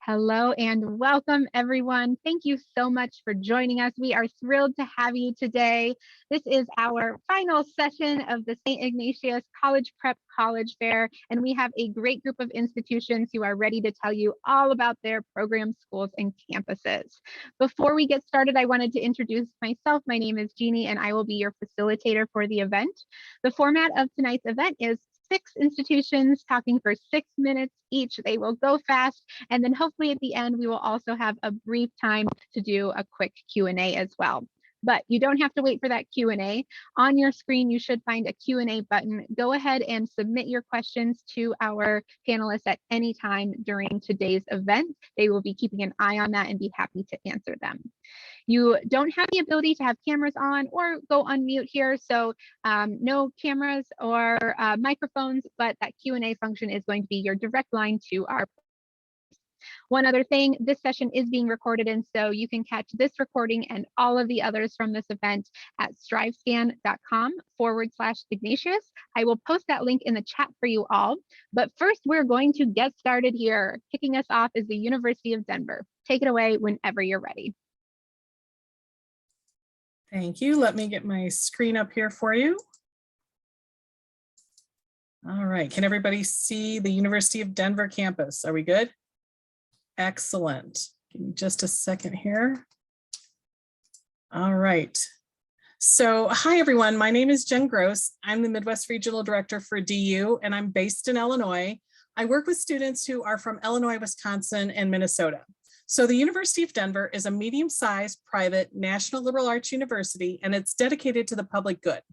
Hello and welcome, everyone. Thank you so much for joining us. We are thrilled to have you today. This is our final session of the St. Ignatius College Prep College Fair, and we have a great group of institutions who are ready to tell you all about their programs, schools, and campuses. Before we get started, I wanted to introduce myself. My name is Jeannie, and I will be your facilitator for the event. The format of tonight's event is 6 institutions talking for 6 minutes each. They will go fast, and then hopefully at the end we will also have a brief time to do a quick Q&A as well. But you don't have to wait for that Q&A. On your screen, you should find a Q&A button. Go ahead and submit your questions to our panelists at any time during today's event. They will be keeping an eye on that and be happy to answer them. You don't have the ability to have cameras on or go on mute here, so no cameras or microphones, but that Q&A function is going to be your direct line to our. One other thing, this session is being recorded, and so you can catch this recording and all of the others from this event at strivescan.com/Ignatius. I will post that link in the chat for you all. But first, we're going to get started here. Kicking us off is the University of Denver. Take it away whenever you're ready. Thank you. Let me get my screen up here for you. All right, can everybody see the University of Denver campus? Are we good? Excellent. Give me just a second here. All right. So hi, everyone. My name is Jen Gross. I'm the Midwest Regional Director for DU, and I'm based in Illinois. I work with students who are from Illinois, Wisconsin, and Minnesota. So the University of Denver is a medium-sized private national liberal arts university, and it's dedicated to the public good.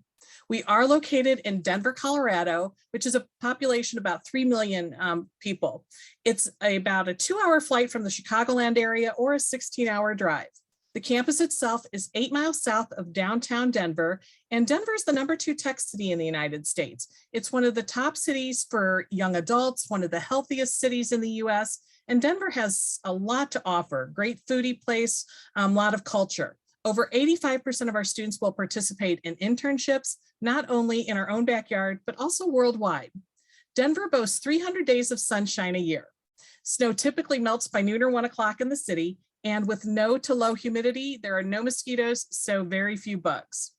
We are located in Denver, Colorado, which is a population about 3 million people. It's about a 2-hour flight from the Chicagoland area or a 16-hour drive. The campus itself is 8 miles south of downtown Denver, and Denver is the #2 tech city in the United States. It's one of the top cities for young adults, one of the healthiest cities in the US, and Denver has a lot to offer. Great foodie place, a lot of culture. Over 85% of our students will participate in internships, not only in our own backyard, but also worldwide. Denver boasts 300 days of sunshine a year. Snow typically melts by noon or 1 o'clock in the city, and with no to low humidity, there are no mosquitoes, so very few bugs.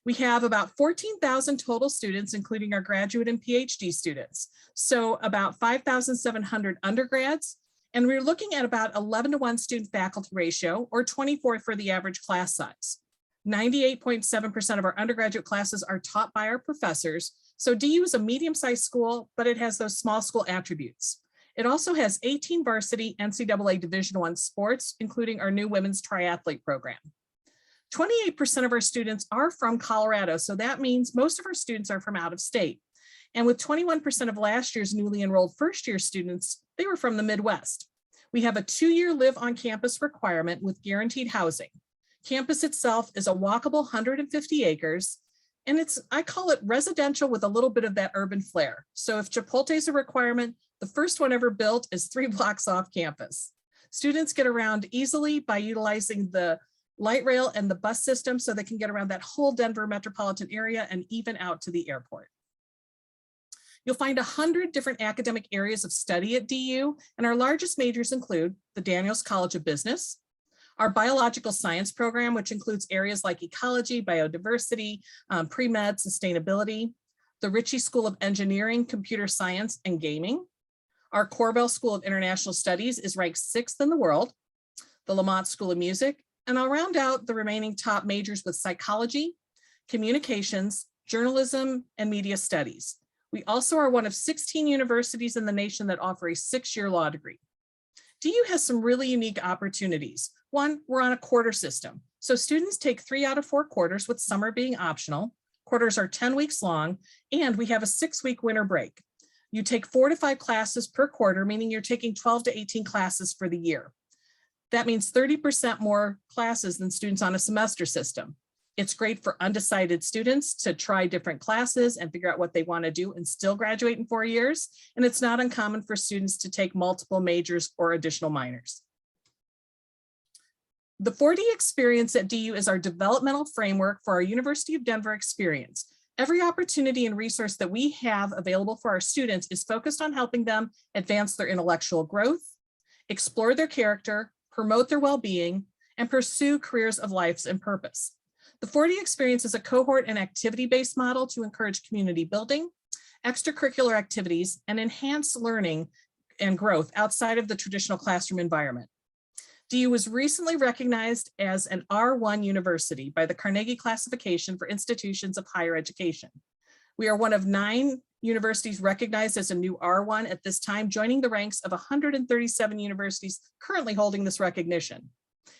We have about 14,000 total students, including our graduate and PhD students. So about 5,700 undergrads, and we're looking at about 11-to-1 student faculty ratio, or 24 for the average class size. 98.7% of our undergraduate classes are taught by our professors. So DU is a medium-sized school, but it has those small school attributes. It also has 18 varsity NCAA Division I sports, including our new women's triathlete program. 28% of our students are from Colorado, so that means most of our students are from out of state. And with 21% of last year's newly enrolled first-year students, they were from the Midwest. We have a 2-year live on campus requirement with guaranteed housing. Campus itself is a walkable 150 acres, and I call it residential with a little bit of that urban flair. So if Chipotle is a requirement, the first one ever built is 3 blocks off campus. Students get around easily by utilizing the light rail and the bus system so they can get around that whole Denver metropolitan area and even out to the airport. You'll find 100 different academic areas of study at DU, and our largest majors include the Daniels College of Business, our biological science program, which includes areas like ecology, biodiversity, pre-med, sustainability, the Ritchie School of Engineering, Computer Science, and Gaming. Our Corbell School of International Studies is ranked 6th in the world, the Lamont School of Music, and I'll round out the remaining top majors with psychology, communications, journalism, and media studies. We also are one of 16 universities in the nation that offer a 6-year law degree. DU has some really unique opportunities. One, we're on a quarter system. So students take 3 out of 4 quarters, with summer being optional. Quarters are 10 weeks long, and we have a 6-week winter break. You take 4 to 5 classes per quarter, meaning you're taking 12 to 18 classes for the year. That means 30% more classes than students on a semester system. It's great for undecided students to try different classes and figure out what they want to do and still graduate in 4 years. And it's not uncommon for students to take multiple majors or additional minors. The 4D experience at DU is our developmental framework for our University of Denver experience. Every opportunity and resource that we have available for our students is focused on helping them advance their intellectual growth, explore their character, promote their well-being, and pursue careers of life and purpose. The 4D experience is a cohort and activity-based model to encourage community building, extracurricular activities, and enhanced learning and growth outside of the traditional classroom environment. DU was recently recognized as an R1 university by the Carnegie Classification for Institutions of Higher Education. We are one of 9 universities recognized as a new R1 at this time, joining the ranks of 137 universities currently holding this recognition.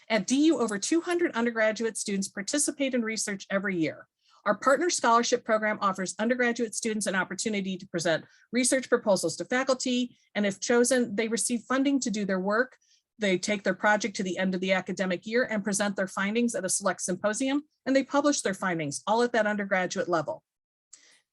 At DU, over 200 undergraduate students participate in research every year. Our partner scholarship program offers undergraduate students an opportunity to present research proposals to faculty, and if chosen, they receive funding to do their work. They take their project to the end of the academic year and present their findings at a select symposium, and they publish their findings all at that undergraduate level.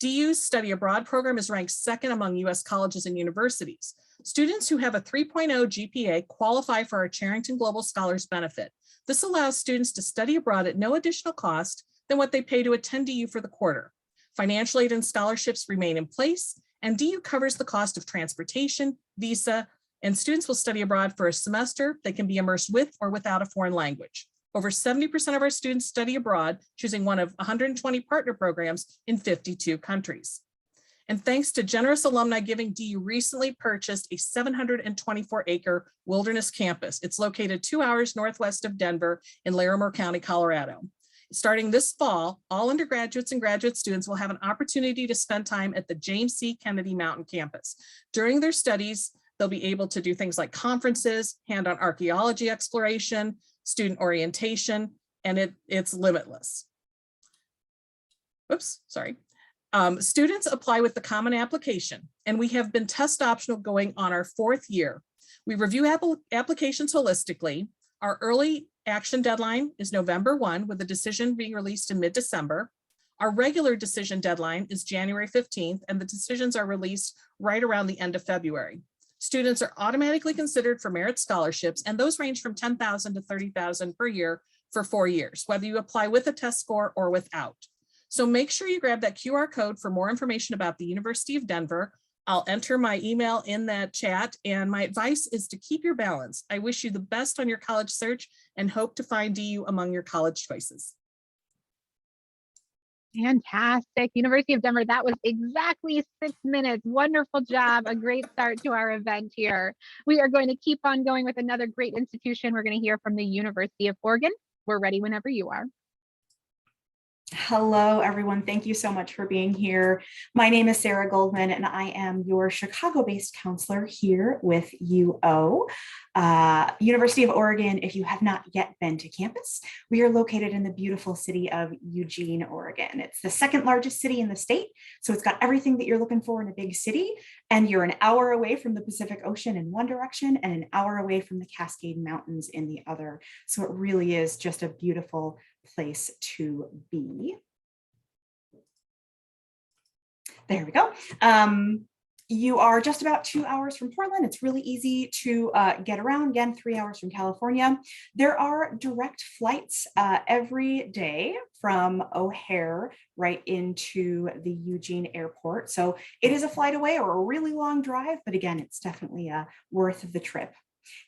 DU's study abroad program is ranked second among US colleges and universities. Students who have a 3.0 GPA qualify for our Charrington Global Scholars benefit. This allows students to study abroad at no additional cost than what they pay to attend DU for the quarter. Financial aid and scholarships remain in place, and DU covers the cost of transportation, visa, and students will study abroad for a semester. They can be immersed with or without a foreign language. Over 70% of our students study abroad, choosing one of 120 partner programs in 52 countries. And thanks to generous alumni giving, DU recently purchased a 724-acre wilderness campus. It's located 2 hours northwest of Denver in Larimer County, Colorado. Starting this fall, all undergraduates and graduate students will have an opportunity to spend time at the James C. Kennedy Mountain campus. During their studies, they'll be able to do things like conferences, hand-on archaeology exploration, student orientation, and it's limitless. Oops, sorry. Students apply with the common application, and we have been test optional going on our 4th year. We review applications holistically. Our early action deadline is November 1, with a decision being released in mid-December. Our regular decision deadline is January 15th, and the decisions are released right around the end of February. Students are automatically considered for merit scholarships, and those range from $10,000 to $30,000 per year for 4 years, whether you apply with a test score or without. So make sure you grab that QR code for more information about the University of Denver. I'll enter my email in that chat, and my advice is to keep your balance. I wish you the best on your college search and hope to find DU among your college choices. Fantastic. University of Denver, that was exactly 6 minutes. Wonderful job. A great start to our event here. We are going to keep on going with another great institution. We're going to hear from the University of Oregon. We're ready whenever you are. Hello, everyone. Thank you so much for being here. My name is Sarah Goldman, and I am your Chicago-based counselor here with UO. University of Oregon, if you have not yet been to campus, we are located in the beautiful city of Eugene, Oregon. It's the 2nd largest city in the state, so it's got everything that you're looking for in a big city, and you're an hour away from the Pacific Ocean in one direction and an hour away from the Cascade Mountains in the other. So it really is just a beautiful place to be. There we go. You are just about 2 hours from Portland. It's really easy to get around. Again, 3 hours from California. There are direct flights every day from O'Hare right into the Eugene airport. So it is a flight away or a really long drive, but again, it's definitely worth the trip.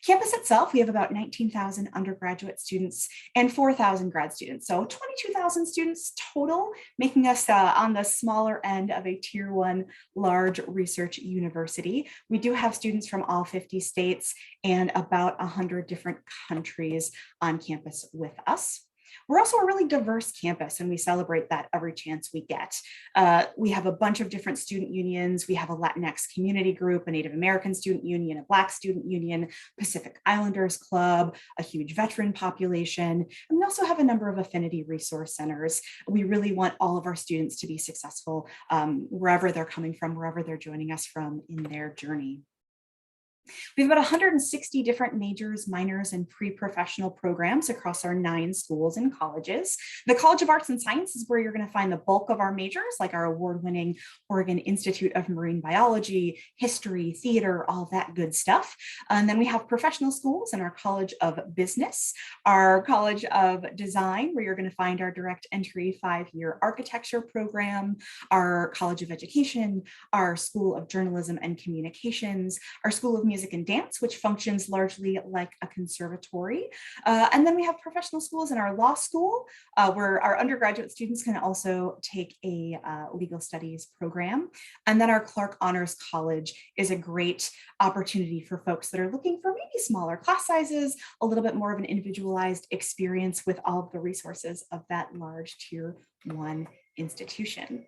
Campus itself, we have about 19,000 undergraduate students and 4,000 grad students. So 22,000 students total, making us on the smaller end of a tier 1 large research university. We do have students from all 50 states and about 100 different countries on campus with us. We're also a really diverse campus, and we celebrate that every chance we get. We have a bunch of different student unions. We have a Latinx community group, a Native American student union, a Black student union, Pacific Islanders Club, a huge veteran population. And we also have a number of affinity resource centers. We really want all of our students to be successful wherever they're coming from, wherever they're joining us from in their journey. We have about 160 different majors, minors, and pre-professional programs across our 9 schools and colleges. The College of Arts and Science is where you're going to find the bulk of our majors, like our award-winning Oregon Institute of Marine Biology, history, theater, all that good stuff. And then we have professional schools in our College of Business, our College of Design, where you're going to find our direct entry 5-year architecture program, our College of Education, our School of Journalism and Communications, our School of Music and Dance, which functions largely like a conservatory. And then we have professional schools in our law school, where our undergraduate students can also take a legal studies program. And then our Clark Honors College is a great opportunity for folks that are looking for maybe smaller class sizes, a little bit more of an individualized experience with all of the resources of that large Tier 1 institution.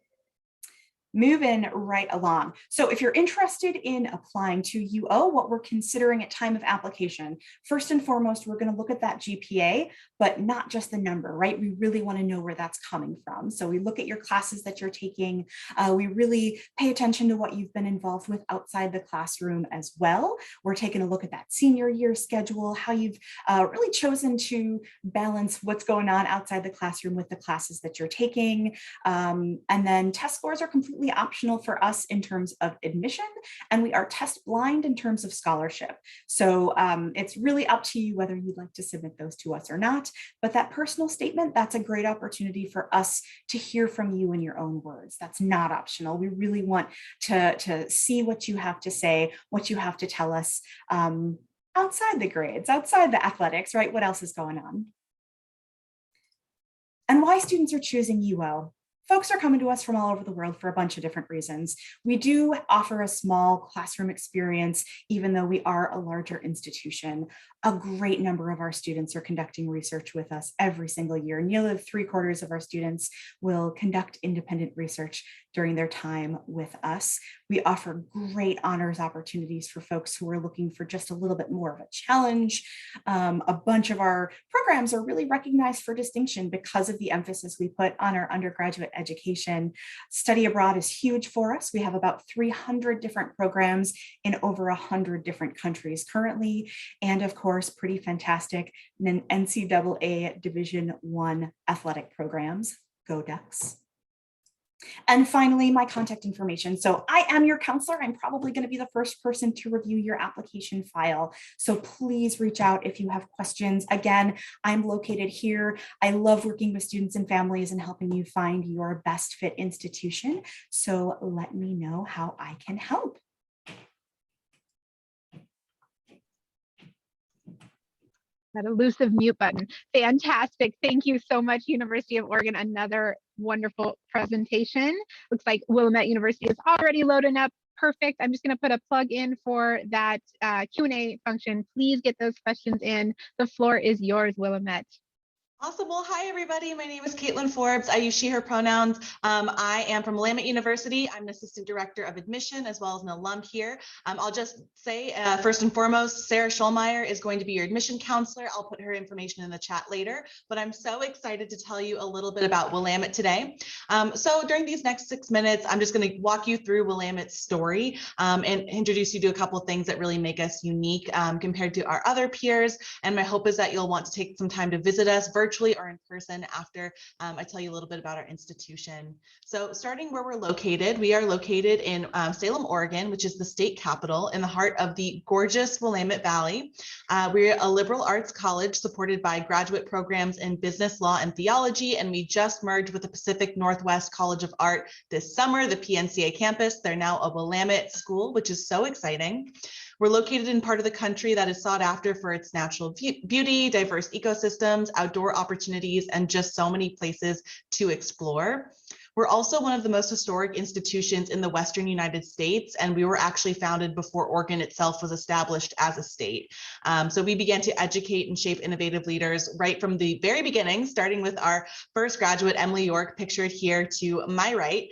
Moving right along. So if you're interested in applying to UO, what we're considering at time of application, first and foremost, we're going to look at that GPA, but not just the number, right? We really want to know where that's coming from. So we look at your classes that you're taking. We really pay attention to what you've been involved with outside the classroom as well. We're taking a look at that senior year schedule, how you've really chosen to balance what's going on outside the classroom with the classes that you're taking. And then test scores are completely optional for us in terms of admission, and we are test blind in terms of scholarship. So it's really up to you whether you'd like to submit those to us or not. But that personal statement, that's a great opportunity for us to hear from you in your own words. That's not optional. We really want to see what you have to say, what you have to tell us outside the grades, outside the athletics, right? What else is going on? And why students are choosing UO. Folks are coming to us from all over the world for a bunch of different reasons. We do offer a small classroom experience, even though we are a larger institution. A great number of our students are conducting research with us every single year. Nearly 3/4 of our students will conduct independent research during their time with us. We offer great honors opportunities for folks who are looking for just a little bit more of a challenge. A bunch of our programs are really recognized for distinction because of the emphasis we put on our undergraduate education. Study abroad is huge for us. We have about 300 different programs in over 100 different countries currently. And of course, pretty fantastic NCAA Division I athletic programs. Go Ducks. And finally, my contact information. So I am your counselor. I'm probably going to be the first person to review your application file. So please reach out if you have questions. Again, I'm located here. I love working with students and families and helping you find your best fit institution. So let me know how I can help. That elusive mute button. Fantastic. Thank you so much, University of Oregon. Another wonderful presentation. Looks like Willamette University is already loading up. Perfect. I'm just going to put a plug in for that Q&A function. Please get those questions in. The floor is yours, Willamette. Awesome. Well, hi, everybody. My name is Caitlin Forbes. I use she, her pronouns. I am from Willamette University. I'm an assistant director of admission as well as an alum here. I'll just say, first and foremost, Sarah Schulmeyer is going to be your admission counselor. I'll put her information in the chat later, but I'm so excited to tell you a little bit about Willamette today. So during these next 6 minutes, I'm just going to walk you through Willamette's story and introduce you to a couple of things that really make us unique compared to our other peers. And my hope is that you'll want to take some time to visit us virtually or in person after I tell you a little bit about our institution. So starting where we're located, we are located in Salem, Oregon, which is the state capital in the heart of the gorgeous Willamette Valley. We're a liberal arts college supported by graduate programs in business, law, and theology, and we just merged with the Pacific Northwest College of Art this summer, the PNCA campus. They're now a Willamette school, which is so exciting. We're located in part of the country that is sought after for its natural beauty, diverse ecosystems, outdoor opportunities, and just so many places to explore. We're also one of the most historic institutions in the Western United States, and we were actually founded before Oregon itself was established as a state. So we began to educate and shape innovative leaders right from the very beginning, starting with our first graduate, Emily York, pictured here to my right.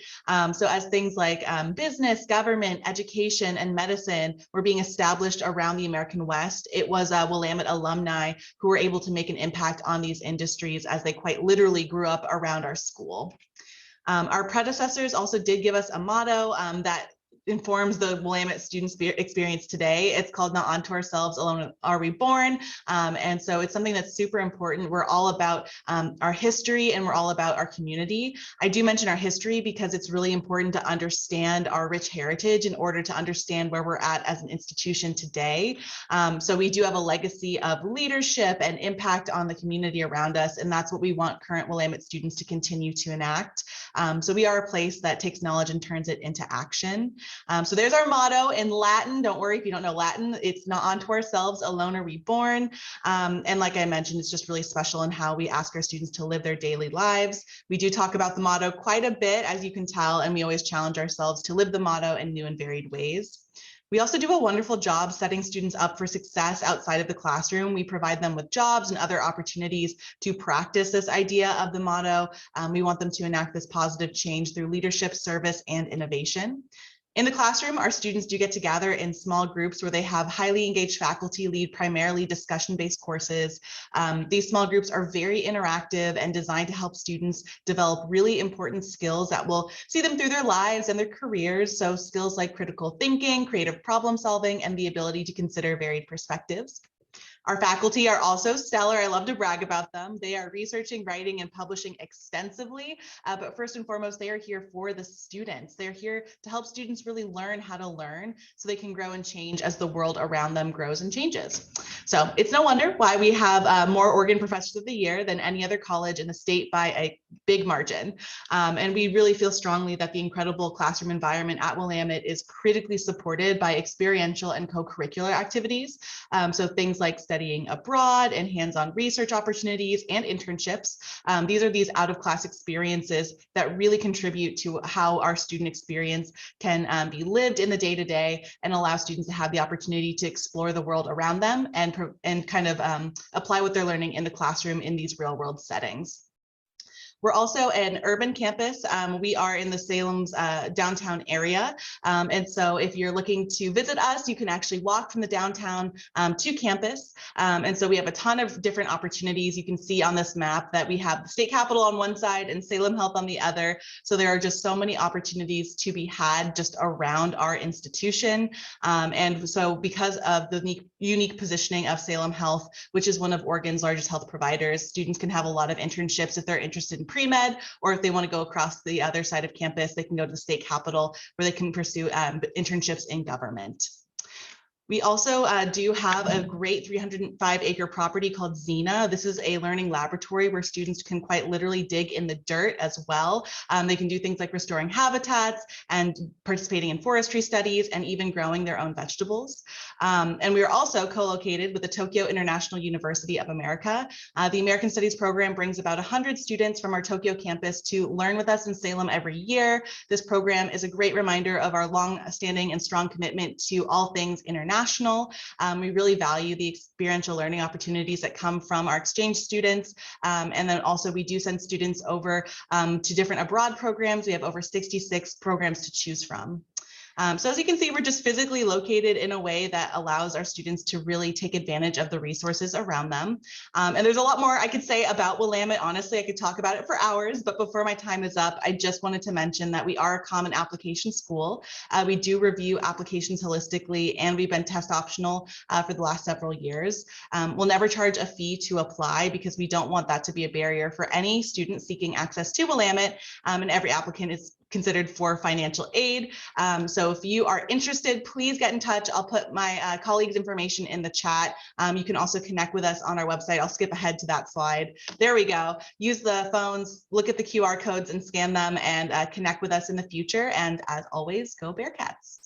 So as things like business, government, education, and medicine were being established around the American West, it was Willamette alumni who were able to make an impact on these industries as they quite literally grew up around our school. Our predecessors also did give us a motto that informs the Willamette student experience today. It's called Not Unto Ourselves Alone Are We Born? And so it's something that's super important. We're all about our history, and we're all about our community. I do mention our history because it's really important to understand our rich heritage in order to understand where we're at as an institution today. So we do have a legacy of leadership and impact on the community around us, and that's what we want current Willamette students to continue to enact. So we are a place that takes knowledge and turns it into action. So there's our motto in Latin. Don't worry if you don't know Latin. It's Not Unto Ourselves Alone Are We Born? And like I mentioned, it's just really special in how we ask our students to live their daily lives. We do talk about the motto quite a bit, as you can tell, and we always challenge ourselves to live the motto in new and varied ways. We also do a wonderful job setting students up for success outside of the classroom. We provide them with jobs and other opportunities to practice this idea of the motto. We want them to enact this positive change through leadership, service, and innovation. In the classroom, our students do get to gather in small groups where they have highly engaged faculty lead primarily discussion-based courses. These small groups are very interactive and designed to help students develop really important skills that will see them through their lives and their careers. So skills like critical thinking, creative problem solving, and the ability to consider varied perspectives. Our faculty are also stellar. I love to brag about them. They are researching, writing, and publishing extensively, but first and foremost, they are here for the students. They're here to help students really learn how to learn so they can grow and change as the world around them grows and changes. So it's no wonder why we have more organ professors of the year than any other college in the state by a big margin. And we really feel strongly that the incredible classroom environment at Willamette is critically supported by experiential and co-curricular activities. So things like studying abroad and hands-on research opportunities and internships. These out-of-class experiences that really contribute to how our student experience can be lived in the day-to-day and allow students to have the opportunity to explore the world around them and kind of apply what they're learning in the classroom in these real-world settings. We're also an urban campus. We are in the Salem's downtown area. And so if you're looking to visit us, you can actually walk from the downtown to campus. And so we have a ton of different opportunities. You can see on this map that we have the state capitol on one side and Salem Health on the other. So there are just so many opportunities to be had just around our institution. And so because of the unique positioning of Salem Health, which is one of Oregon's largest health providers, students can have a lot of internships if they're interested in pre-med, or if they want to go across the other side of campus, they can go to the state capitol where they can pursue internships in government. We also do have a great 305-acre property called Xena. This is a learning laboratory where students can quite literally dig in the dirt as well. They can do things like restoring habitats and participating in forestry studies and even growing their own vegetables. And we are also co-located with the Tokyo International University of America. The American Studies program brings about 100 students from our Tokyo campus to learn with us in Salem every year. This program is a great reminder of our long-standing and strong commitment to all things international. We really value the experiential learning opportunities that come from our exchange students. And then also we do send students over to different abroad programs. We have over 66 programs to choose from. So as you can see, we're just physically located in a way that allows our students to really take advantage of the resources around them. And there's a lot more I could say about Willamette. Honestly, I could talk about it for hours, but before my time is up, I just wanted to mention that we are a common application school. We do review applications holistically, and we've been test optional for the last several years. We'll never charge a fee to apply because we don't want that to be a barrier for any student seeking access to Willamette, and every applicant is considered for financial aid. So if you are interested, please get in touch. I'll put my colleagues' information in the chat. You can also connect with us on our website. I'll skip ahead to that slide. There we go. Use the phones, look at the QR codes and scan them, and connect with us in the future. And as always, go Bearcats.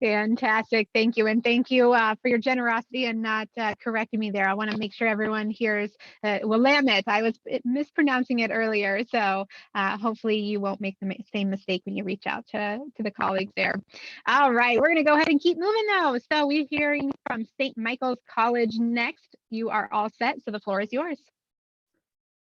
Fantastic. Thank you. And thank you for your generosity and not correcting me there. I want to make sure everyone hears Willamette. I was mispronouncing it earlier. So hopefully you won't make the same mistake when you reach out to the colleagues there. All right, we're going to go ahead and keep moving though. So we're hearing from St. Michael's College next. You are all set. So the floor is yours.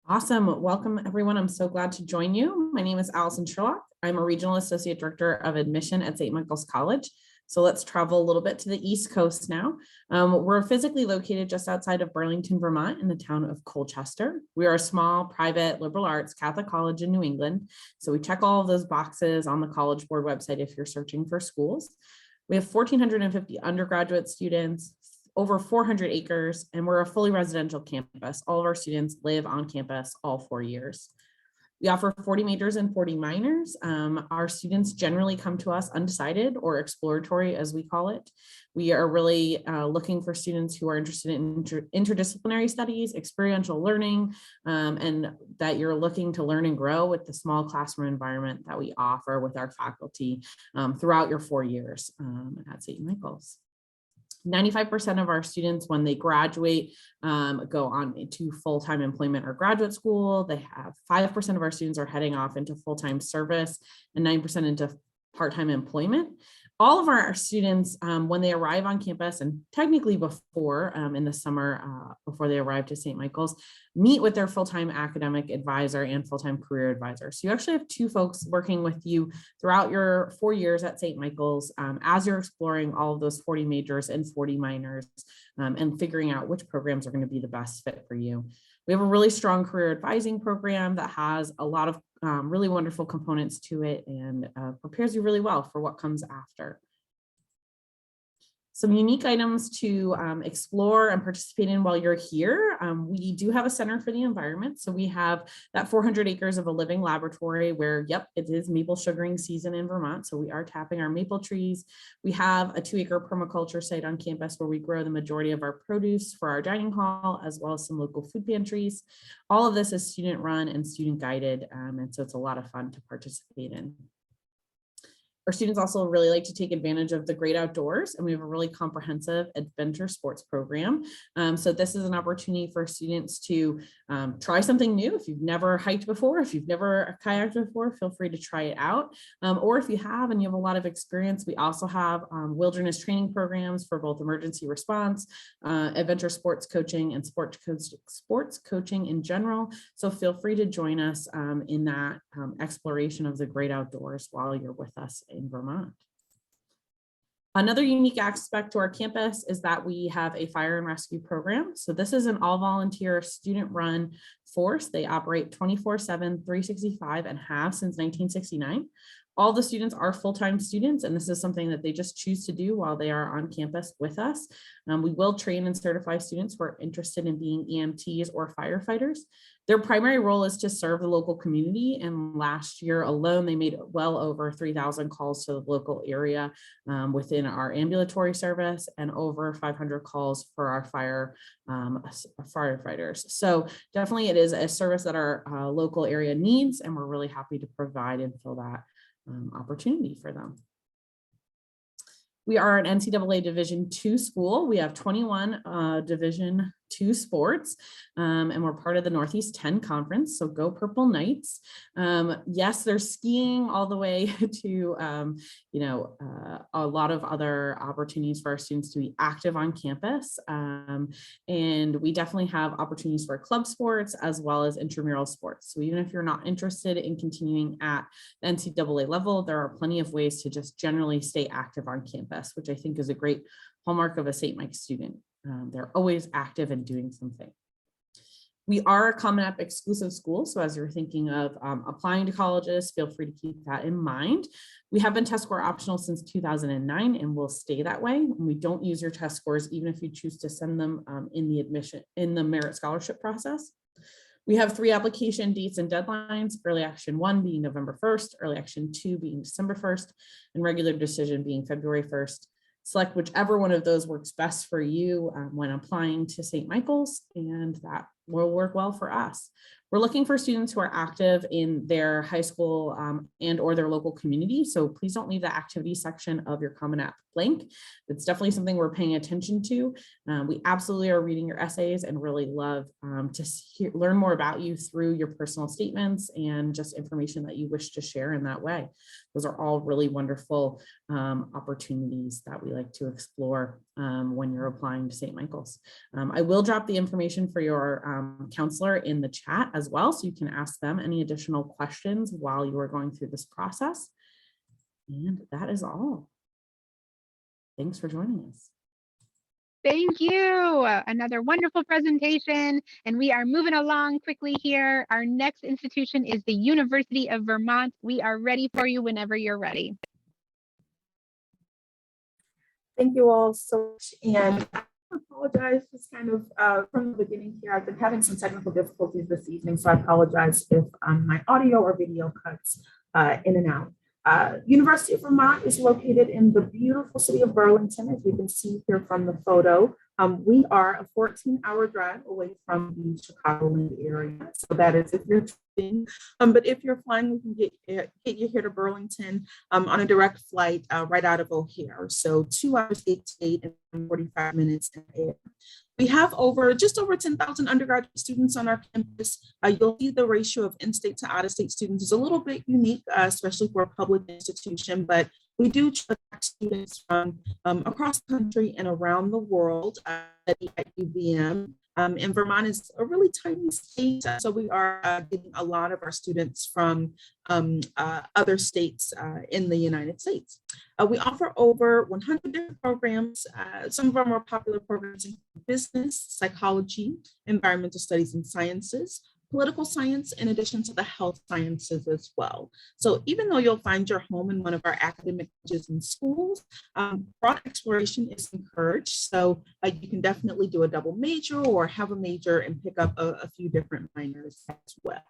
Awesome. Welcome, everyone. I'm so glad to join you. My name is Allison Sherlock. I'm a Regional Associate Director of Admission at St. Michael's College. So let's travel a little bit to the East Coast now. We're physically located just outside of Burlington, Vermont, in the town of Colchester. We are a small, private, liberal arts Catholic college in New England. So we check all of those boxes on the College Board website if you're searching for schools. We have 1,450 undergraduate students, over 400 acres, and we're a fully residential campus. All of our students live on campus all 4 years. We offer 40 majors and 40 minors. Our students generally come to us undecided or exploratory, as we call it. We are really looking for students who are interested in interdisciplinary studies, experiential learning, and that you're looking to learn and grow with the small classroom environment that we offer with our faculty throughout your 4 years at St. Michael's. 95% of our students, when they graduate, go on to full-time employment or graduate school. They have 5% of our students are heading off into full-time service and 9% into part-time employment. All of our students, when they arrive on campus, and technically before in the summer, before they arrive to St. Michael's, meet with their full-time academic advisor and full-time career advisor. So you actually have 2 folks working with you throughout your 4 years at St. Michael's as you're exploring all of those 40 majors and 40 minors and figuring out which programs are going to be the best fit for you. We have a really strong career advising program that has a lot of really wonderful components to it and prepares you really well for what comes after. Some unique items to explore and participate in while you're here. We do have a center for the environment. So we have that 400 acres of a living laboratory where, yep, it is maple sugaring season in Vermont. So we are tapping our maple trees. We have a 2-acre permaculture site on campus where we grow the majority of our produce for our dining hall, as well as some local food pantries. All of this is student run and student guided. And so it's a lot of fun to participate in. Our students also really like to take advantage of the great outdoors, and we have a really comprehensive adventure sports program. So this is an opportunity for students to try something new. If you've never hiked before, if you've never kayaked before, feel free to try it out. Or if you have and you have a lot of experience, we also have wilderness training programs for both emergency response, adventure sports coaching, and sports coaching in general. So feel free to join us in that exploration of the great outdoors while you're with us in Vermont. Another unique aspect to our campus is that we have a fire and rescue program. So this is an all volunteer student run force. They operate 24/7, 365 and have since 1969. All the students are full-time students, and this is something that they just choose to do while they are on campus with us. We will train and certify students who are interested in being EMTs or firefighters. Their primary role is to serve the local community, and last year alone, they made well over 3,000 calls to the local area within our ambulatory service and over 500 calls for our firefighters. So definitely it is a service that our local area needs, and we're really happy to provide and fill that opportunity for them. We are an NCAA Division II school. We have 21 Division II sports, and we're part of the Northeast 10 Conference. So go Purple Knights. Yes, there's skiing all the way to a lot of other opportunities for our students to be active on campus. And we definitely have opportunities for club sports as well as intramural sports. So even if you're not interested in continuing at the NCAA level, there are plenty of ways to just generally stay active on campus, which I think is a great hallmark of a St. Mike's student. They're always active and doing something. We are a Common App exclusive school, so as you're thinking of applying to colleges, feel free to keep that in mind. We have been test score optional since 2009 and will stay that way. And we don't use your test scores even if you choose to send them in the merit scholarship process. We have 3 application dates and deadlines, early action 1 being November 1st, early action 2 being December 1st, and regular decision being February 1st. Select whichever one of those works best for you when applying to St. Michael's, and that will work well for us. We're looking for students who are active in their high school and or their local community. So please don't leave the activity section of your Common App blank. It's definitely something we're paying attention to. We absolutely are reading your essays and really love to learn more about you through your personal statements and just information that you wish to share in that way. Those are all really wonderful opportunities that we like to explore when you're applying to St. Michael's. I will drop the information for your counselor in the chat as well, so you can ask them any additional questions while you are going through this process. And that is all. Thanks for joining us. Thank you. Another wonderful presentation. And we are moving along quickly here. Our next institution is the University of Vermont. We are ready for you whenever you're ready. Thank you all so much. And I apologize just kind of from the beginning here. I've been having some technical difficulties this evening, so I apologize if my audio or video cuts in and out. University of Vermont is located in the beautiful city of Burlington, as you can see here from the photo. We are a 14-hour drive away from the Chicagoland area. So that is if you're traveling. But if you're flying, we can get you here to Burlington on a direct flight right out of O'Hare. So 2 hours 8 and 45 minutes in the air. We have just over 10,000 undergraduate students on our campus. You'll see the ratio of in-state to out-of-state students is a little bit unique, especially for a public institution, but we do attract students from across the country and around the world at UVM. And Vermont is a really tiny state, so we are getting a lot of our students from other states in the United States. We offer over 100 different programs. Some of our more popular programs include business, psychology, environmental studies and sciences, political science, in addition to the health sciences as well. So even though you'll find your home in one of our academic colleges and schools, broad exploration is encouraged. So you can definitely do a double major or have a major and pick up a few different minors as well.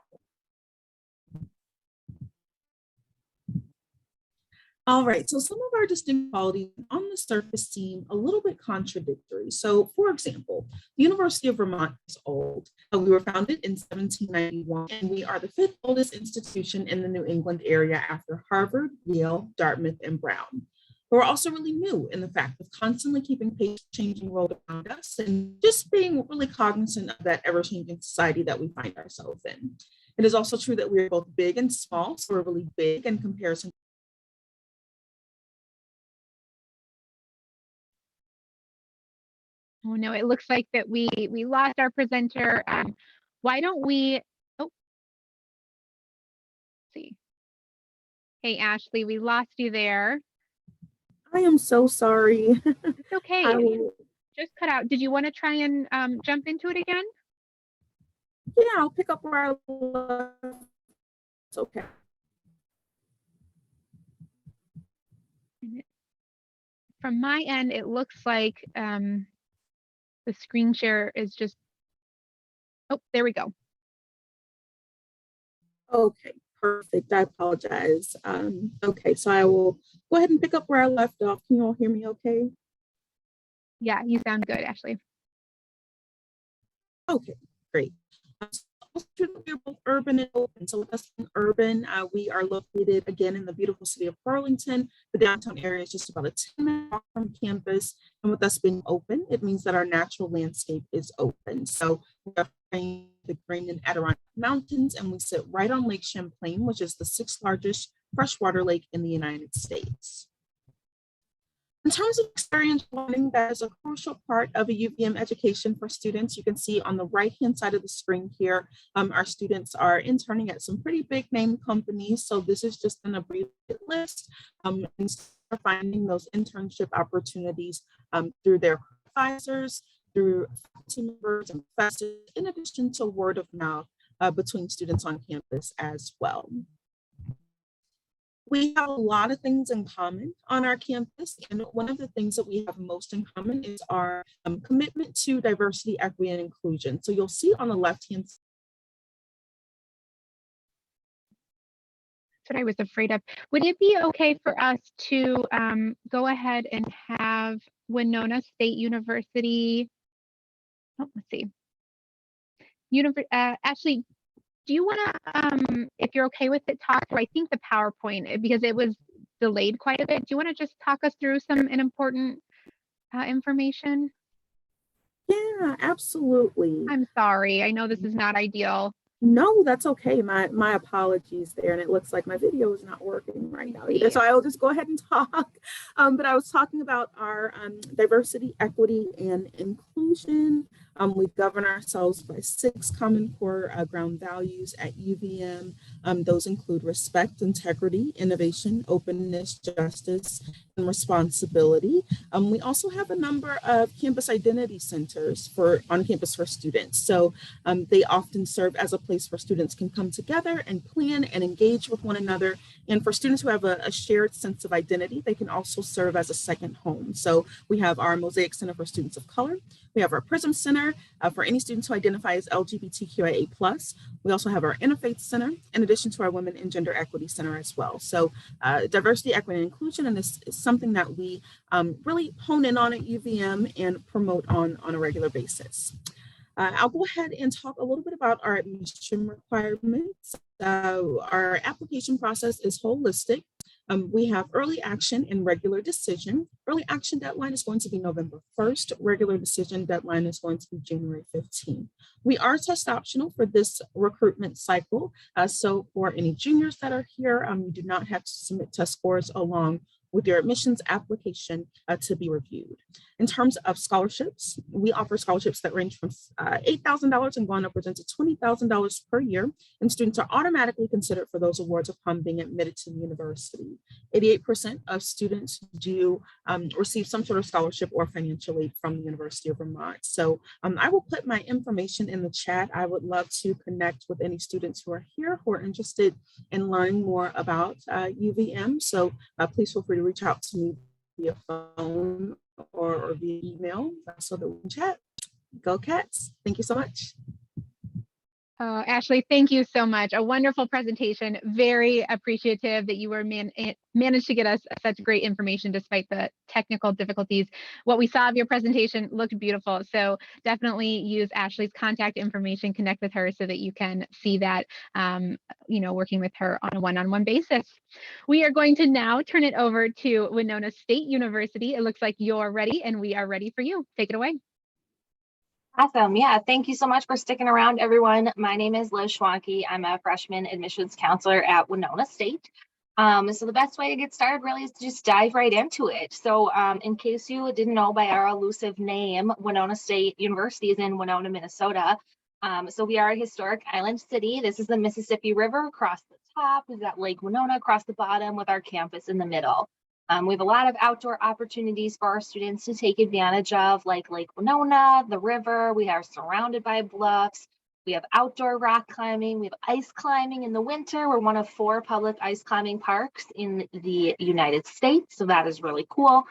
All right, so some of our distinct qualities on the surface seem a little bit contradictory. So for example, the University of Vermont is old. We were founded in 1791, and we are the 5th oldest institution in the New England area after Harvard, Yale, Dartmouth, and Brown. But we're also really new in the fact of constantly keeping pace with changing world around us and just being really cognizant of that ever-changing society that we find ourselves in. It is also true that we're both big and small, so we're really big in comparison. Oh no, it looks like that we lost our presenter. Why don't we, let's see. Hey, Ashley, we lost you there. I am so sorry. It's okay. Just cut out. Did you want to try and jump into it again? Yeah, I'll pick up where I left. It's okay. From my end, it looks like the screen share is just, oh, there we go. Okay, perfect. I apologize. Okay, so I will go ahead and pick up where I left off. Can you all hear me okay? Yeah, you sound good, Ashley. Okay, great. We're both urban and open. So with us in urban, we are located again in the beautiful city of Burlington. The downtown area is just about a 10-minute walk from campus. And with us being open, it means that our natural landscape is open. So we are the Green and Adirondack Mountains, and we sit right on Lake Champlain, which is the 6th largest freshwater lake in the United States. In terms of experiential learning, that is a crucial part of a UVM education for students. You can see on the right-hand side of the screen here, our students are interning at some pretty big name companies. So this is just an abbreviated list. And are finding those internship opportunities through their advisors, through faculty members and professors, in addition to word of mouth between students on campus as well. We have a lot of things in common on our campus, and one of the things that we have most in common is our commitment to diversity, equity, and inclusion. So you'll see on the left-hand side. That's what I was afraid of. Would it be okay for us to go ahead and have Winona State University? Oh, let's see. Ashley, do you want to, if you're okay with it, talk through, I think, the PowerPoint, because it was delayed quite a bit. Do you want to just talk us through some important information? Yeah, absolutely. I'm sorry. I know this is not ideal. No, that's okay. My apologies there. And it looks like my video is not working right now either. So I will just go ahead and talk. But I was talking about our diversity, equity, and inclusion. We govern ourselves by 6 common core ground values at UVM. Those include respect, integrity, innovation, openness, justice, and responsibility. We also have a number of campus identity centers on campus for students. So they often serve as a place where students can come together and plan and engage with one another. And for students who have a shared sense of identity, they can also serve as a second home. So we have our Mosaic Center for Students of Color. We have our Prism Center for any students who identify as LGBTQIA+. We also have our Interfaith Center, in addition to our Women and Gender Equity Center as well. So diversity, equity, and inclusion, and this is something that we really hone in on at UVM and promote on a regular basis. I'll go ahead and talk a little bit about our admission requirements. Our application process is holistic. We have early action and regular decision. Early action deadline is going to be November 1st. Regular decision deadline is going to be January 15th. We are test optional for this recruitment cycle. So for any juniors that are here, you do not have to submit test scores along with your admissions application to be reviewed. In terms of scholarships, we offer scholarships that range from $8,000 and going upwards into $20,000 per year, and students are automatically considered for those awards upon being admitted to the university. 88% of students do receive some sort of scholarship or financial aid from the University of Vermont. So I will put my information in the chat. I would love to connect with any students who are here who are interested in learning more about UVM. So please feel free to reach out to me via phone or via email so that we can chat. Go Cats. Thank you so much. Ashley, thank you so much. A wonderful presentation. Very appreciative that you were managed to get us such great information despite the technical difficulties. What we saw of your presentation looked beautiful. So definitely use Ashley's contact information, connect with her so that you can see that, working with her on a one-on-one basis. We are going to now turn it over to Winona State University. It looks like you're ready and we are ready for you. Take it away. Awesome. Yeah, thank you so much for sticking around, everyone. My name is Liz Schwanke. I'm a freshman admissions counselor at Winona State. So the best way to get started really is to just dive right into it. So in case you didn't know by our elusive name, Winona State University is in Winona, Minnesota. So we are a historic island city. This is the Mississippi River across the top. We've got Lake Winona across the bottom with our campus in the middle. We have a lot of outdoor opportunities for our students to take advantage of, like Lake Winona, the river. We are surrounded by bluffs. We have outdoor rock climbing. We have ice climbing in the winter. We're one of 4 public ice climbing parks in the United States, so that is really cool.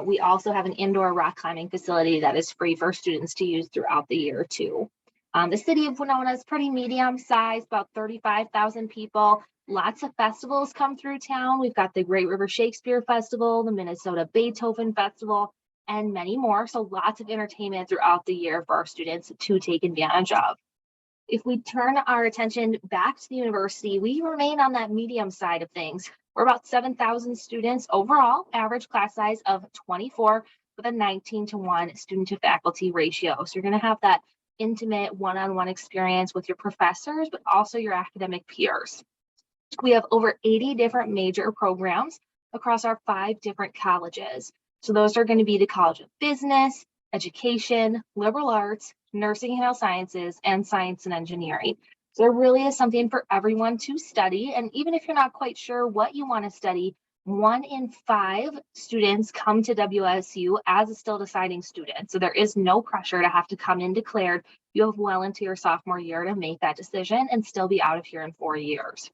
We also have an indoor rock climbing facility that is free for students to use throughout the year too. The city of Winona is pretty medium sized, about 35,000 people. Lots of festivals come through town. We've got the Great River Shakespeare Festival, the Minnesota Beethoven Festival, and many more. So lots of entertainment throughout the year for our students to take advantage of. If we turn our attention back to the university, we remain on that medium side of things. We're about 7,000 students overall, average class size of 24 with a 19-to-1 student to faculty ratio. So you're going to have that intimate one-on-one experience with your professors, but also your academic peers. We have over 80 different major programs across our 5 different colleges. So those are going to be the College of Business, Education, Liberal Arts, Nursing and Health Sciences, and Science and Engineering. So there really is something for everyone to study. And even if you're not quite sure what you want to study, 1 in 5 students come to WSU as a still deciding student. So there is no pressure to have to come in declared. You have well into your sophomore year to make that decision and still be out of here in 4 years.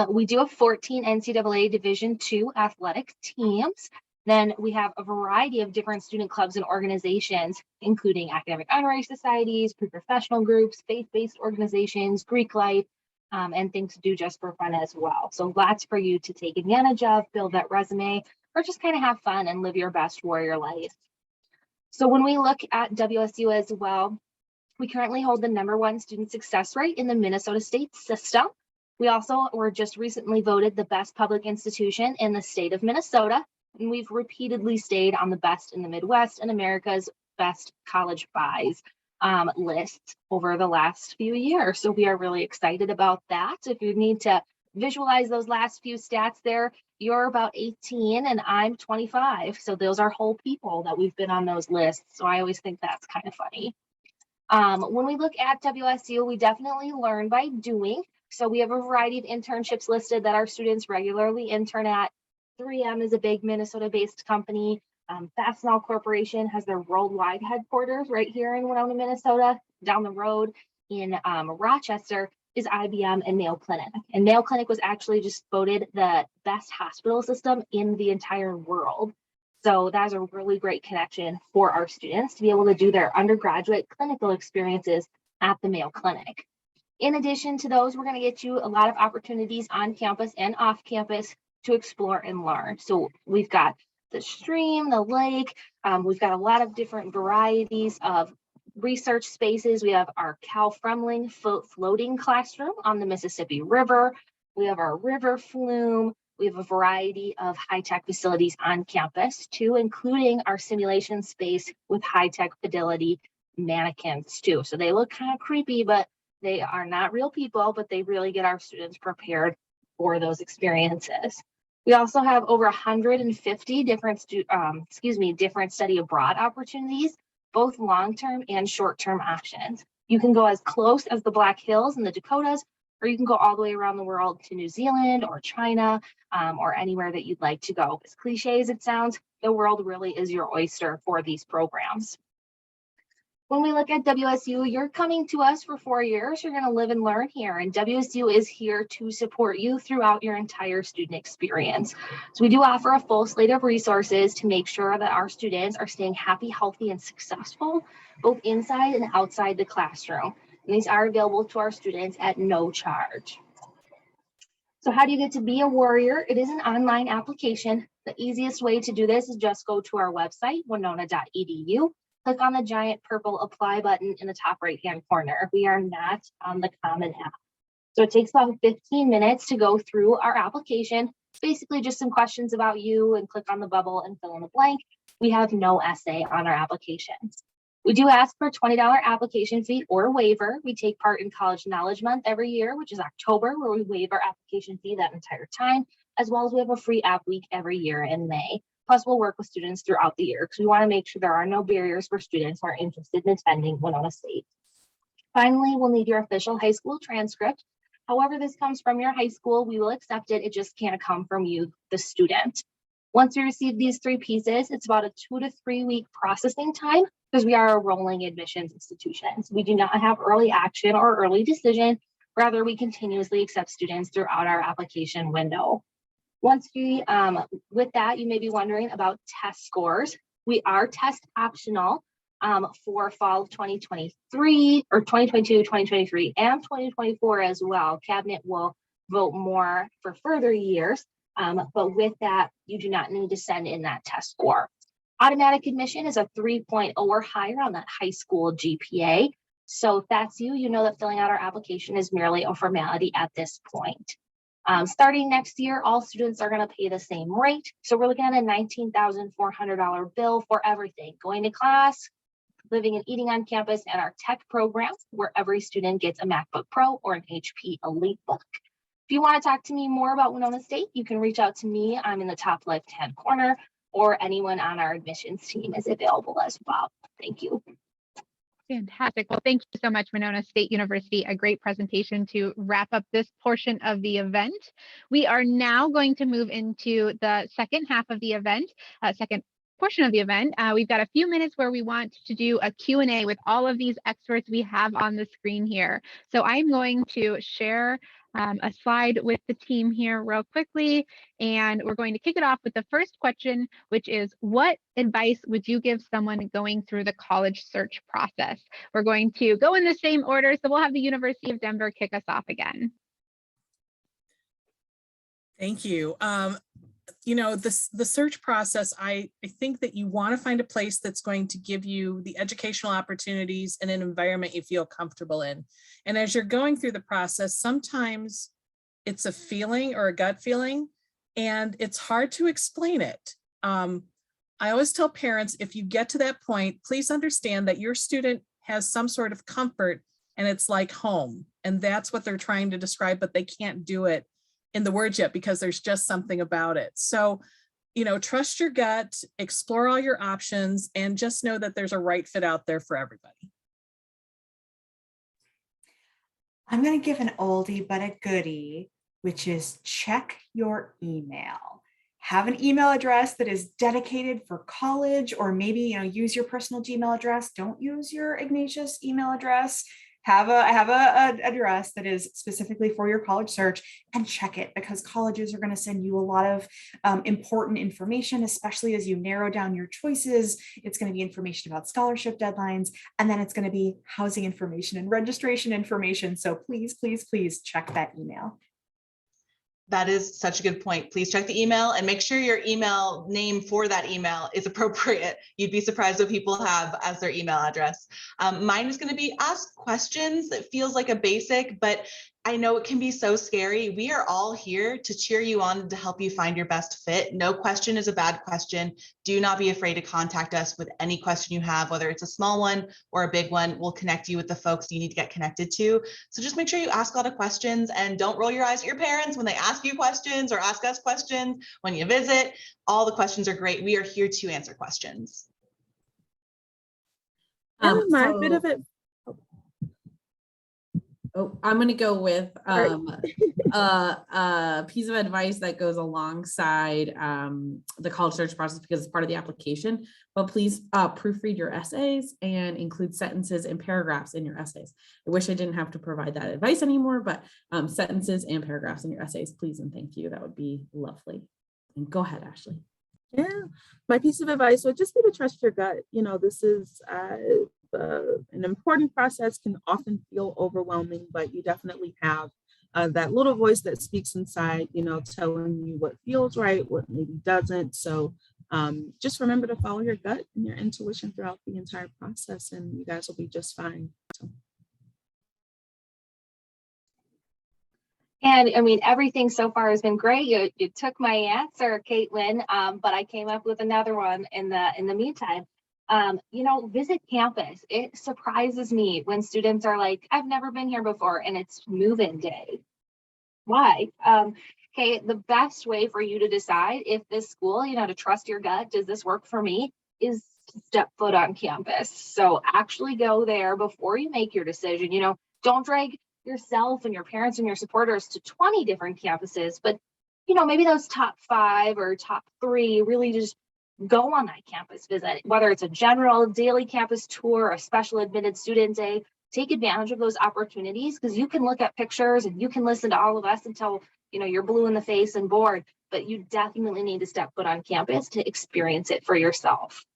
We do have 14 NCAA Division II athletic teams. Then we have a variety of different student clubs and organizations, including academic honorary societies, pre-professional groups, faith-based organizations, Greek life, and things to do just for fun as well. So lots for you to take advantage of, build that resume, or just kind of have fun and live your best warrior life. So when we look at WSU as well, we currently hold the #1 student success rate in the Minnesota State system. We also were just recently voted the best public institution in the state of Minnesota, and we've repeatedly stayed on the best in the Midwest and America's best college buys list over the last few years. So we are really excited about that. If you need to visualize those last few stats there, you're about 18 and I'm 25. So those are whole people that we've been on those lists. So I always think that's kind of funny. When we look at WSU, we definitely learn by doing. So we have a variety of internships listed that our students regularly intern at. 3M is a big Minnesota-based company. Fastenal Corporation has their worldwide headquarters right here in Winona, Minnesota. Down the road in Rochester is IBM and Mayo Clinic. And Mayo Clinic was actually just voted the best hospital system in the entire world. So that's a really great connection for our students to be able to do their undergraduate clinical experiences at the Mayo Clinic. In addition to those, we're going to get you a lot of opportunities on campus and off campus to explore and learn. So we've got the stream, the lake, we've got a lot of different varieties of research spaces. We have our Cal Fremling floating classroom on the Mississippi River. We have our river flume. We have a variety of high-tech facilities on campus too, including our simulation space with high-tech fidelity mannequins too. So they look kind of creepy, but they are not real people, but they really get our students prepared for those experiences. We also have over 150 different different study abroad opportunities, both long-term and short-term options. You can go as close as the Black Hills in the Dakotas, or you can go all the way around the world to New Zealand or China, or anywhere that you'd like to go. As cliche as it sounds, the world really is your oyster for these programs. When we look at WSU, you're coming to us for 4 years. You're going to live and learn here, and WSU is here to support you throughout your entire student experience. So we do offer a full slate of resources to make sure that our students are staying happy, healthy, and successful, both inside and outside the classroom. And these are available to our students at no charge. So how do you get to be a warrior? It is an online application. The easiest way to do this is just go to our website, winona.edu. Click on the giant purple apply button in the top right-hand corner. We are not on the Common App. So it takes about 15 minutes to go through our application. It's basically just some questions about you, and click on the bubble and fill in the blank. We have no essay on our applications. We do ask for a $20 application fee or waiver. We take part in College Knowledge Month every year, which is October, where we waive our application fee that entire time, as well as we have a free app week every year in May. Plus, we'll work with students throughout the year because we want to make sure there are no barriers for students who are interested in attending Winona State. Finally, we'll need your official high school transcript. However this comes from your high school, we will accept it. It just can't come from you, the student. Once we receive these 3 pieces, it's about a 2 to 3 week processing time because we are a rolling admissions institution. We do not have early action or early decision. Rather, we continuously accept students throughout our application window. Once you, with that, you may be wondering about test scores. We are test optional for fall of 2023 or 2022, 2023, and 2024 as well. Cabinet will vote more for further years, but with that, you do not need to send in that test score. Automatic admission is a 3.0 or higher on that high school GPA. So if that's you, you know that filling out our application is merely a formality at this point. Starting next year, all students are going to pay the same rate. So we're looking at a $19,400 bill for everything: going to class, living and eating on campus, and our tech program, where every student gets a MacBook Pro or an HP EliteBook. If you want to talk to me more about Winona State, you can reach out to me. I'm in the top left-hand corner, or anyone on our admissions team is available as well. Thank you. Fantastic. Well, thank you so much, Winona State University. A great presentation to wrap up this portion of the event. We are now going to move into the second half of the event, second portion of the event. We've got a few minutes where we want to do a Q&A with all of these experts we have on the screen here. So I'm going to share a slide with the team here real quickly, and we're going to kick it off with the first question, which is, what advice would you give someone going through the college search process? We're going to go in the same order, so we'll have the University of Denver kick us off again. Thank you. You know, the search process, I think that you want to find a place that's going to give you the educational opportunities in an environment you feel comfortable in. And as you're going through the process, sometimes it's a feeling or a gut feeling, and it's hard to explain it. I always tell parents, if you get to that point, please understand that your student has some sort of comfort and it's like home. And that's what they're trying to describe, but they can't do it in the words yet because there's just something about it. So, you know, trust your gut, explore all your options, and just know that there's a right fit out there for everybody. I'm going to give an oldie but a goodie, which is check your email. Have an email address that is dedicated for college, or maybe, use your personal Gmail address. Don't use your Ignatius email address. Have a address that is specifically for your college search, and check it, because colleges are going to send you a lot of important information, especially as you narrow down your choices. It's going to be information about scholarship deadlines, and then it's going to be housing information and registration information. So please, please, please check that email. That is such a good point. Please check the email and make sure your email name for that email is appropriate. You'd be surprised what people have as their email address. Mine is going to be ask questions. It feels like a basic, but I know it can be so scary. We are all here to cheer you on, to help you find your best fit. No question is a bad question. Do not be afraid to contact us with any question you have, whether it's a small one or a big one. We'll connect you with the folks you need to get connected to. So just make sure you ask a lot of questions, and don't roll your eyes at your parents when they ask you questions or ask us questions when you visit. All the questions are great. We are here to answer questions. My bit of it. Oh, I'm going to go with a piece of advice that goes alongside the college search process, because it's part of the application. But please proofread your essays and include sentences and paragraphs in your essays. I wish I didn't have to provide that advice anymore, but sentences and paragraphs in your essays, please and thank you. That would be lovely. And go ahead, Ashley. Yeah, my piece of advice would just be to trust your gut. This is an important process, can often feel overwhelming, but you definitely have that little voice that speaks inside, telling you what feels right, what maybe doesn't. So just remember to follow your gut and your intuition throughout the entire process, and you guys will be just fine. So. And I mean, everything so far has been great. You took my answer, Caitlin, but I came up with another one in the meantime. Visit campus. It surprises me when students are like, I've never been here before, and it's move-in day. Why? Okay, the best way for you to decide if this school, to trust your gut, does this work for me, is to step foot on campus. So actually go there before you make your decision. Don't drag yourself and your parents and your supporters to 20 different campuses, but maybe those top 5 or top 3 really just go on that campus visit, whether it's a general daily campus tour or a special admitted student day. Take advantage of those opportunities, because you can look at pictures and you can listen to all of us until you're blue in the face and bored, but you definitely need to step foot on campus to experience it for yourself.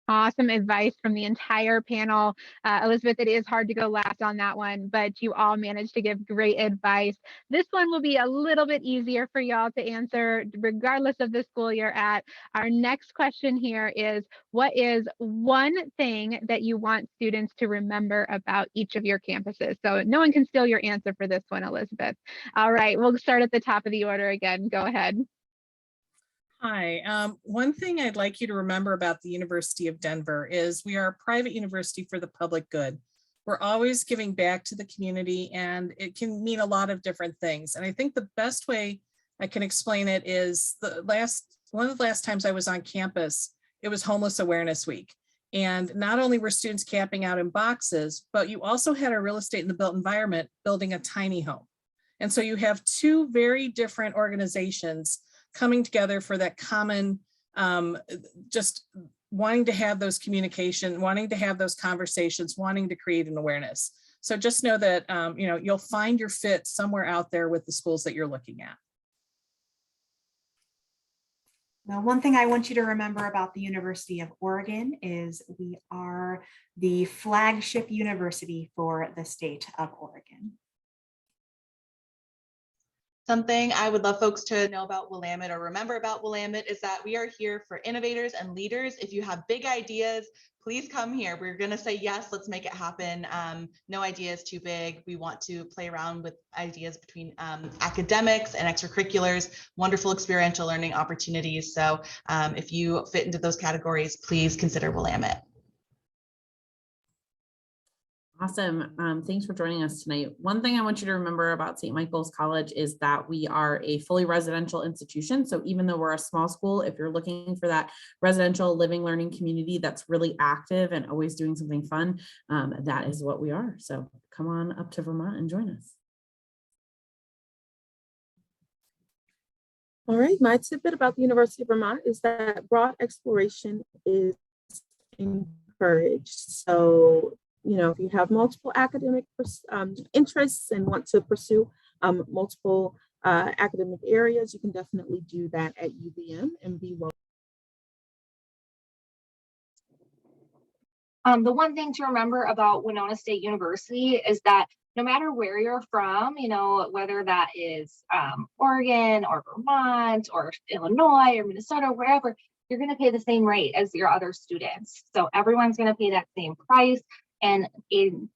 Awesome advice from the entire panel. Elizabeth, it is hard to go last on that one, but you all managed to give great advice. This one will be a little bit easier for y'all to answer, regardless of the school you're at. Our next question here is, what is one thing that you want students to remember about each of your campuses? So no one can steal your answer for this one, Elizabeth. All right, we'll start at the top of the order again. Go ahead. Hi, one thing I'd like you to remember about the University of Denver is we are a private university for the public good. We're always giving back to the community, and it can mean a lot of different things. And I think the best way I can explain it is one of the last times I was on campus, it was Homeless Awareness Week. And not only were students camping out in boxes, but you also had a real estate in the built environment building a tiny home. And so you have two very different organizations coming together for that common, just wanting to have those communication, wanting to have those conversations, wanting to create an awareness. So just know that, you'll find your fit somewhere out there with the schools that you're looking at. Now, one thing I want you to remember about the University of Oregon is we are the flagship university for the state of Oregon. Something I would love folks to know about Willamette or remember about Willamette is that we are here for innovators and leaders. If you have big ideas, please come here. We're going to say, yes, let's make it happen. No idea is too big. We want to play around with ideas between academics and extracurriculars, wonderful experiential learning opportunities. So if you fit into those categories, please consider Willamette. Awesome. Thanks for joining us tonight. One thing I want you to remember about St. Michael's College is that we are a fully residential institution. So even though we're a small school, if you're looking for that residential living, learning community that's really active and always doing something fun, that is what we are. So come on up to Vermont and join us. All right, my tidbit about the University of Vermont is that broad exploration is encouraged. So, you know, if you have multiple academic interests and want to pursue multiple academic areas, you can definitely do that at UVM and be well. The one thing to remember about Winona State University is that no matter where you're from, you know, whether that is Oregon or Vermont or Illinois or Minnesota, wherever, you're going to pay the same rate as your other students. So everyone's going to pay that same price. And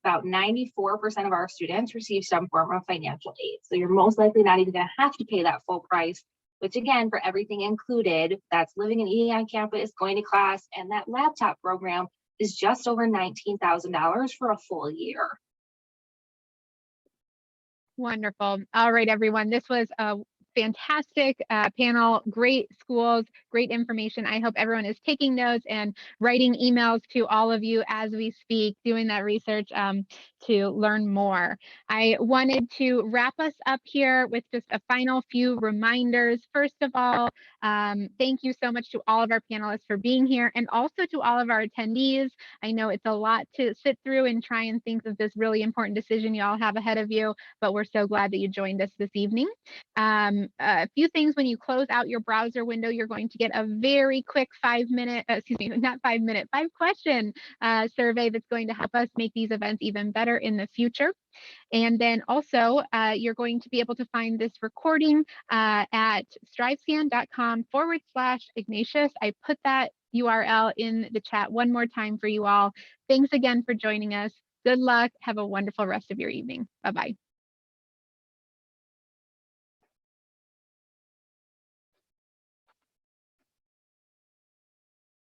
about 94% of our students receive some form of financial aid. So you're most likely not even going to have to pay that full price, which again, for everything included, that's living and eating on campus, going to class, and that laptop program is just over $19,000 for a full year. Wonderful. All right, everyone. This was a fantastic panel, great schools, great information. I hope everyone is taking notes and writing emails to all of you as we speak, doing that research to learn more. I wanted to wrap us up here with just a final few reminders. First of all, thank you so much to all of our panelists for being here, and also to all of our attendees. I know it's a lot to sit through and try and think of this really important decision you all have ahead of you, but we're so glad that you joined us this evening. A few things: when you close out your browser window, you're going to get a very quick 5-question survey that's going to help us make these events even better in the future. And then also you're going to be able to find this recording at strivescan.com/Ignatius. I put that URL in the chat one more time for you all. Thanks again for joining us. Good luck. Have a wonderful rest of your evening. Bye-bye.